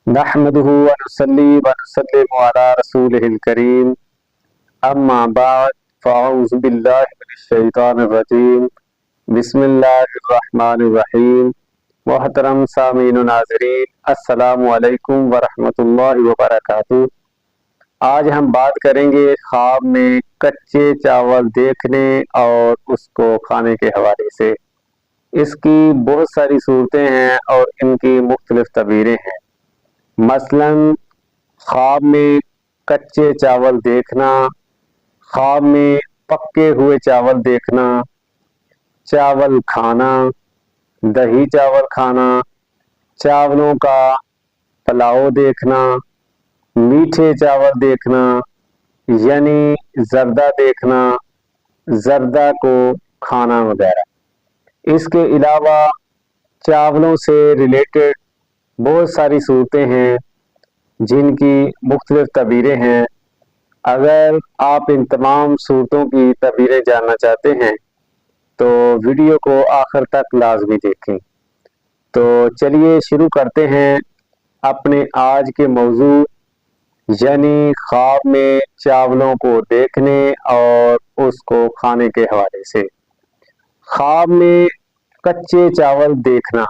نحمده ونصلي ونسلم على رسوله الكريم اما بعد فاعوذ باللہ من الشیطان الرجیم بسم اللہ الرحمن الرحیم۔ محترم سامعین و ناظرین، السلام علیکم ورحمۃ اللہ وبرکاتہ۔ آج ہم بات کریں گے خواب میں کچے چاول دیکھنے اور اس کو کھانے کے حوالے سے۔ اس کی بہت ساری صورتیں ہیں اور ان کی مختلف تعبیریں ہیں۔ مثلاً خواب میں کچے چاول دیکھنا، خواب میں پکے ہوئے چاول دیکھنا، چاول کھانا، دہی چاول کھانا، چاولوں کا پلاؤ دیکھنا، میٹھے چاول دیکھنا یعنی زردہ دیکھنا، زردہ کو کھانا وغیرہ۔ اس کے علاوہ چاولوں سے ریلیٹڈ بہت ساری صورتیں ہیں جن کی مختلف تعبیریں ہیں۔ اگر آپ ان تمام صورتوں کی تعبیریں جاننا چاہتے ہیں تو ویڈیو کو آخر تک لازمی دیکھیں۔ تو چلیے شروع کرتے ہیں اپنے آج کے موضوع یعنی خواب میں چاولوں کو دیکھنے اور اس کو کھانے کے حوالے سے۔ خواب میں کچے چاول دیکھنا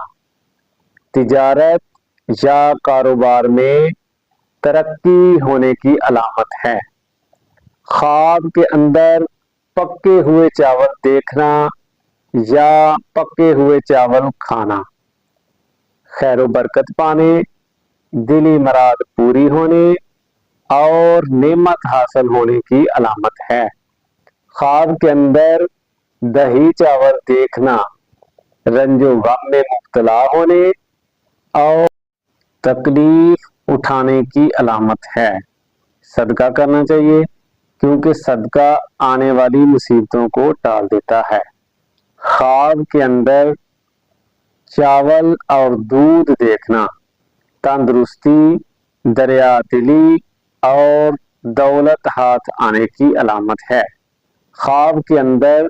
تجارت یا کاروبار میں ترقی ہونے کی علامت ہے۔ خواب کے اندر پکے ہوئے چاول دیکھنا یا پکے ہوئے چاول کھانا خیر و برکت پانے، دلی مراد پوری ہونے اور نعمت حاصل ہونے کی علامت ہے۔ خواب کے اندر دہی چاول دیکھنا رنج و غم میں مبتلا ہونے اور تکلیف اٹھانے کی علامت ہے۔ صدقہ کرنا چاہیے کیونکہ صدقہ آنے والی مصیبتوں کو ٹال دیتا ہے۔ خواب کے اندر چاول اور دودھ دیکھنا تندرستی، دریا دلی اور دولت ہاتھ آنے کی علامت ہے۔ خواب کے اندر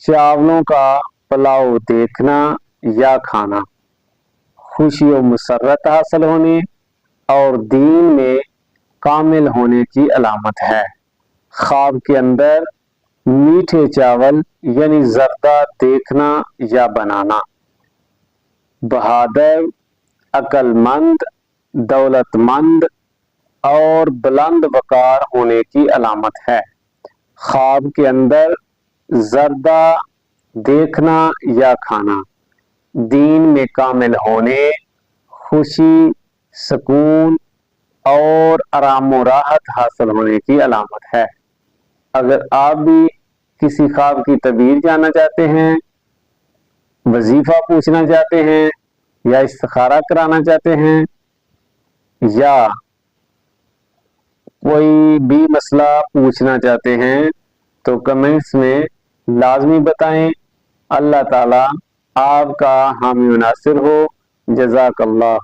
چاولوں کا پلاؤ دیکھنا یا کھانا خوشی و مسرت حاصل ہونے اور دین میں کامل ہونے کی علامت ہے۔ خواب کے اندر میٹھے چاول یعنی زردہ دیکھنا یا بنانا بہادر، عقل مند، دولت مند اور بلند وقار ہونے کی علامت ہے۔ خواب کے اندر زردہ دیکھنا یا کھانا دین میں کامل ہونے، خوشی، سکون اور آرام و راحت حاصل ہونے کی علامت ہے۔ اگر آپ بھی کسی خواب کی تعبیر جاننا چاہتے ہیں، وظیفہ پوچھنا چاہتے ہیں یا استخارہ کرانا چاہتے ہیں یا کوئی بھی مسئلہ پوچھنا چاہتے ہیں تو کمنٹس میں لازمی بتائیں۔ اللہ تعالی آپ کا حامی و ناصر ہو۔ جزاک اللہ۔